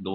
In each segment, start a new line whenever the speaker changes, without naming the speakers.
2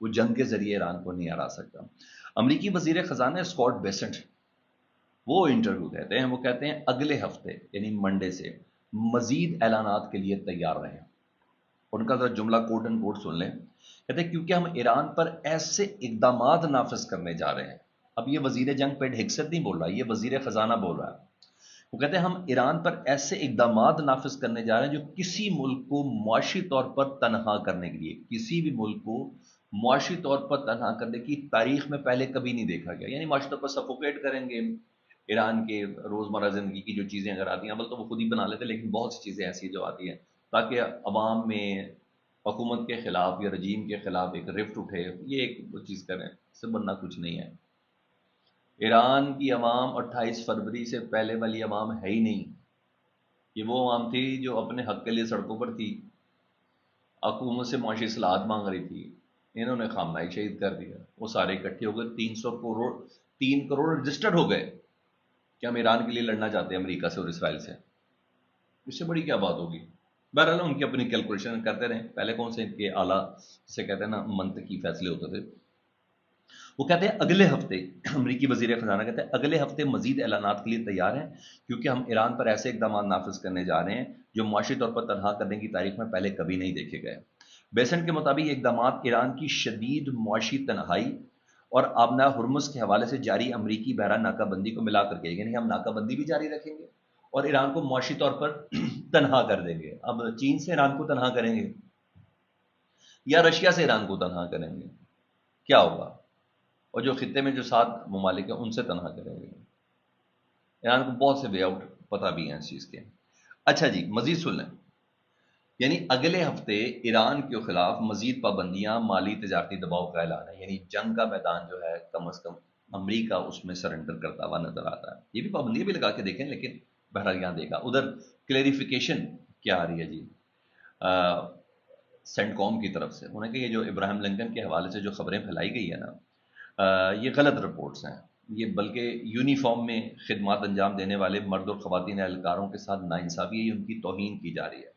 وہ جنگ کے ذریعے ایران کو نہیں ہرا سکتا۔ امریکی وزیر خزانہ اسکاٹ بیسنٹ وہ انٹرویو کہتے ہیں، وہ کہتے ہیں اگلے ہفتے یعنی منڈے سے مزید اعلانات کے لیے تیار رہیں۔ ان کا ذرا جملہ کوٹ اینڈ کوٹ سن لیں، کہتے ہیں کیونکہ ہم ایران پر ایسے اقدامات نافذ کرنے جا رہے ہیں۔ اب یہ وزیر جنگ پیٹ ہگست نہیں بول رہا، یہ وزیر خزانہ بول رہا ہے۔ وہ کہتے ہیں ہم ایران پر ایسے اقدامات نافذ کرنے جا رہے ہیں جو کسی ملک کو معاشی طور پر تنہا کرنے کے لیے، کسی بھی ملک کو معاشی طور پر تنہا کرنے کی تاریخ میں پہلے کبھی نہیں دیکھا گیا۔ یعنی معاشی طور پر سفوکیٹ کریں گے ایران کے روزمرہ زندگی کی جو چیزیں اگر آتی ہیں، اول تو وہ خود ہی بنا لیتے، لیکن بہت سی چیزیں ایسی جو آتی ہیں تاکہ عوام میں حکومت کے خلاف یا رجیم کے خلاف ایک رفٹ اٹھے، یہ ایک وہ چیز کریں، اس سے بننا کچھ نہیں ہے۔ ایران کی عوام 28 فروری سے پہلے والی عوام ہے ہی نہیں، یہ وہ عوام تھی جو اپنے حق کے لیے سڑکوں پر تھی، حکومت سے معاشی اصلاحات مانگ رہی تھی، انہوں نے خامنہ شہید کر دیا، وہ سارے اکٹھے ہو گئے، 300 کروڑ 3 کروڑ رجسٹرڈ ہو گئے کہ ہم ایران کے لیے لڑنا چاہتے ہیں امریکہ سے اور اسرائیل سے۔ اس سے بڑی کیا بات ہوگی؟ بہرحال ان کی اپنی کیلکولیشن کرتے رہیں، پہلے کون سے ان کے اعلیٰ سے کہتے ہیں نا منطقی فیصلے ہوتے تھے۔ وہ کہتے ہیں اگلے ہفتے، امریکی وزیر خزانہ کہتے ہیں اگلے ہفتے مزید اعلانات کے لیے تیار ہیں کیونکہ ہم ایران پر ایسے اقدامات نافذ کرنے جا رہے ہیں جو معاشی طور پر تنہا کرنے کی تاریخ میں پہلے کبھی نہیں دیکھے گئے۔ بیسنٹ کے مطابق یہ اقدامات ایران کی شدید معاشی تنہائی اور آبنہ ہرمز کے حوالے سے جاری امریکی بحران ناکہ بندی کو ملا کر کے، یعنی ہم ناکہ بندی بھی جاری رکھیں گے اور ایران کو معاشی طور پر تنہا کر دیں گے۔ اب چین سے ایران کو تنہا کریں گے یا رشیا سے ایران کو تنہا کریں گے، کیا ہوگا؟ اور جو خطے میں جو 7 ممالک ہیں ان سے تنہا کریں گے۔ ایران کو بہت سے وے آؤٹ پتہ بھی ہیں اس چیز کے۔ اچھا جی، مزید سن لیں، یعنی اگلے ہفتے ایران کے خلاف مزید پابندیاں، مالی تجارتی دباؤ کا اعلان ہے، یعنی جنگ کا میدان جو ہے کم از کم امریکہ اس میں سرنڈر کرتا ہوا نظر آتا ہے۔ یہ بھی پابندیاں بھی لگا کے دیکھیں، لیکن بہرحال یہاں دیکھا ادھر کلیریفیکیشن کیا آ رہی ہے جی سینٹ کام کی طرف سے، انہوں نے کہ یہ جو ابراہیم لنکن کے حوالے سے جو خبریں پھیلائی گئی ہیں نا، یہ غلط رپورٹس ہیں، یہ بلکہ یونیفارم میں خدمات انجام دینے والے مرد اور خواتین اہلکاروں کے ساتھ ناانصافی ہے، ان کی توہین کی جا رہی ہے۔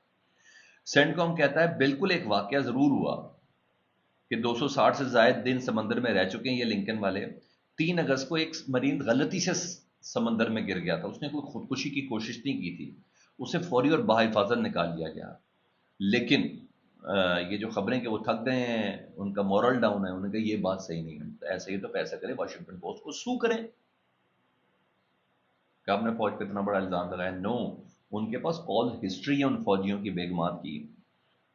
سینٹ کام کہتا ہے بالکل ایک واقعہ ضرور ہوا کہ 260 سے زائد دن سمندر میں رہ چکے ہیں یہ لنکن والے۔ 3 اگست کو ایک مرین غلطی سے سمندر میں گر گیا تھا، اس نے کوئی خودکشی کی کوشش نہیں کی تھی، اسے فوری اور بحفاظت نکال لیا گیا۔ لیکن یہ جو خبریں کہ وہ تھک گئے ہیں، ان کا مورل ڈاؤن ہے، انہوں نے کہا یہ بات صحیح نہیں ہے، ایسے ہی تو پیسہ کرے واشنگٹن پوسٹ کو سو کریں کہ آپ نے فوج پہ اتنا بڑا الزام لگایا۔ نو، ان کے پاس کال ہسٹری ہے ان فوجیوں کی بیگمات کی،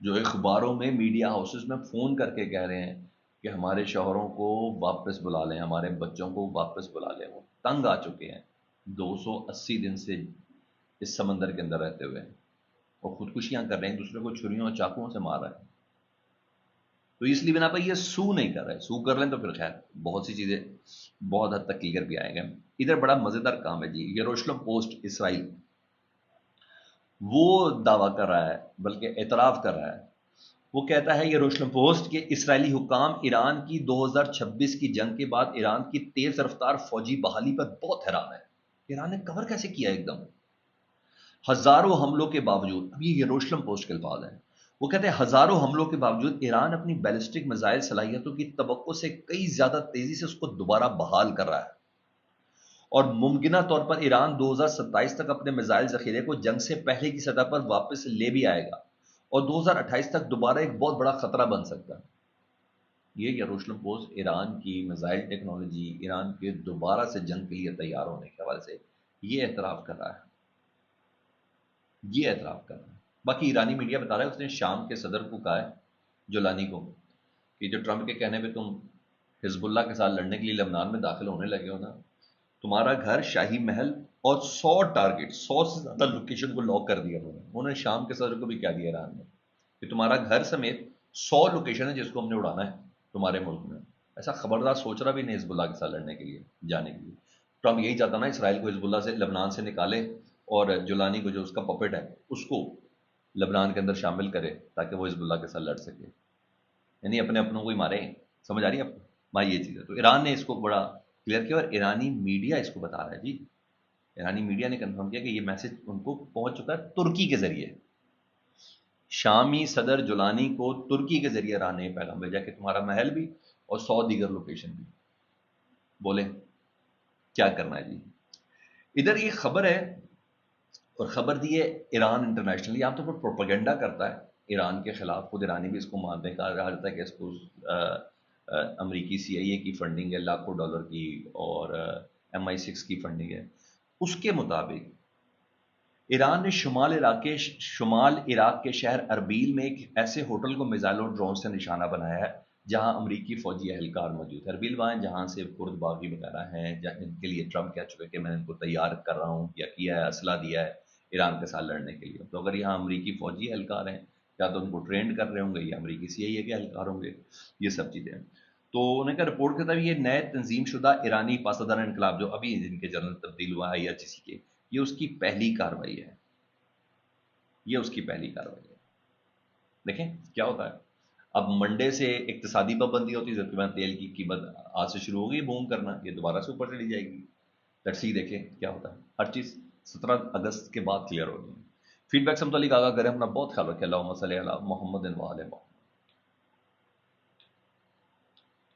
جو اخباروں میں میڈیا ہاؤسز میں فون کر کے کہہ رہے ہیں کہ ہمارے شوہروں کو واپس بلا لیں، ہمارے بچوں کو واپس بلا لیں۔ وہ تنگ آ چکے ہیں 280 دن سے اس سمندر کے اندر رہتے ہوئے، اور خودکشیاں کر رہے ہیں، دوسرے کو چھریوں اور چاقوؤں سے مار رہے ہیں۔ تو اس لیے بنا پر یہ سو نہیں کر رہے، سو کر لیں تو پھر خیر بہت سی چیزیں بہت حد تک کلیئر بھی آئیں گے۔ ادھر بڑا مزیدار کام ہے جی، یروشلم پوسٹ اسرائیل وہ دعویٰ کر رہا ہے، بلکہ اعتراف کر رہا ہے، وہ کہتا ہے یروشلم پوسٹ کہ اسرائیلی حکام ایران کی 2026 کی جنگ کے بعد ایران کی تیز رفتار فوجی بحالی پر بہت حیران ہے۔ ایران نے کور کیسے کیا ایک دم ہزاروں حملوں کے باوجود؟ اب یہ یروشلم پوسٹ کے الفاظ ہیں، وہ کہتے ہیں ہزاروں حملوں کے باوجود ایران اپنی بیلسٹک میزائل صلاحیتوں کی توقع سے کئی زیادہ تیزی سے اس کو دوبارہ بحال کر رہا ہے، اور ممکنہ طور پر ایران 2027 تک اپنے میزائل ذخیرے کو جنگ سے پہلے کی سطح پر واپس لے بھی آئے گا، اور 2028 تک دوبارہ ایک بہت بڑا خطرہ بن سکتا ہے۔ یہ یروشلم پوسٹ ایران کی میزائل ٹیکنالوجی، ایران کے دوبارہ سے جنگ کے لیے تیار ہونے کے حوالے سے یہ اعتراف کر رہا ہے، یہ اعتراف کر رہا ہے۔ باقی ایرانی میڈیا بتا رہا ہے اس نے شام کے صدر کو کہا ہے، جولانی کو، کہ جو ٹرمپ کے کہنے پہ تم حزب اللہ کے ساتھ لڑنے کے لیے لبنان میں داخل ہونے لگے ہو نا، تمہارا گھر، شاہی محل اور 100 ٹارگٹ، 100 سے زیادہ لوکیشن کو لاک کر دیا انہوں نے شام کے صدر کو بھی کہہ دیا ایران نے کہ تمہارا گھر سمیت 100 لوکیشن ہے جس کو ہم نے اڑانا ہے تمہارے ملک میں۔ ایسا خبردار سوچ رہا بھی نہیں حزب اللہ کے ساتھ لڑنے کے لیے جانے کے لیے۔ ٹرمپ یہی چاہتا نا اسرائیل کو حزب اللہ سے، لبنان سے نکالے، اور جولانی کو جو اس کا پپٹ ہے اس کو لبنان کے اندر شامل کرے تاکہ وہ حزب اللہ کے ساتھ لڑ سکے، یعنی اپنے اپنوں کو ہی مارے۔ سمجھ آ رہی ہے آپ کو؟ ماں یہ چیز ہے۔ تو ایران نے اس کو بڑا کلیئر کیا، اور ایرانی میڈیا اس کو بتا رہا ہے جی، ایرانی میڈیا نے کنفرم کیا کہ یہ میسج ان کو پہنچ چکا ہے ترکی کے ذریعے۔ شامی صدر جولانی کو ترکی کے ذریعے ایران نے پیغام بھیجا کہ تمہارا محل بھی اور 100 دیگر لوکیشن بھی، بولیں کیا کرنا ہے جی؟ ادھر یہ خبر ہے، اور خبر دی ہے ایران انٹرنیشنل عام طور پر پروپیگنڈا کرتا ہے ایران کے خلاف، خود ایرانی بھی اس کو مانتے ہیں، کہا جاتا ہے کہ اس کو امریکی CIA کی فنڈنگ ہے لاکھوں ڈالر کی، اور MI6 کی فنڈنگ ہے۔ اس کے مطابق ایران نے شمال عراق کے شہر اربیل میں ایک ایسے ہوٹل کو میزائل اور ڈرون سے نشانہ بنایا ہے جہاں امریکی فوجی اہلکار موجود ہے۔ اربیل وہاں جہاں سے کرد باغی وغیرہ ہیں، جن کے لیے ٹرمپ کہہ چکے کہ میں ان کو تیار کر رہا ہوں، یا کیا ہے، اسلحہ دیا ہے ایران کے ساتھ لڑنے کے لیے۔ تو اگر یہاں امریکی فوجی اہلکار ہیں، یا تو ان کو ٹرینڈ کر رہے ہوں گے، یا امریکی CIA کے اہلکار ہوں گے، یہ سب چیزیں۔ تو انہوں نے کہا رپورٹ کرتا ہے یہ نئے تنظیم شدہ ایرانی پاسداران انقلاب جو ابھی جن کے جنرل تبدیل ہوا ہے IRGC کے، یہ اس کی پہلی کارروائی ہے، یہ اس کی پہلی کارروائی ہے۔ دیکھیں کیا ہوتا ہے۔ اب منڈے سے اقتصادی پابندی ہوتی ہے، جبکہ میں تیل کی قیمت آج سے شروع ہوگی بوم کرنا، یہ دوبارہ سے اوپر چلی جائے گی۔ لیٹس سی دیکھیں کیا ہوتا ہے، ہر چیز 17 اگست کے بعد کلیئر ہوگی۔ فیڈ بیک سے متعلق آگاہ کریں، اپنا بہت خیال رکھیں۔ اللہم صلی علی محمد و آل محمد۔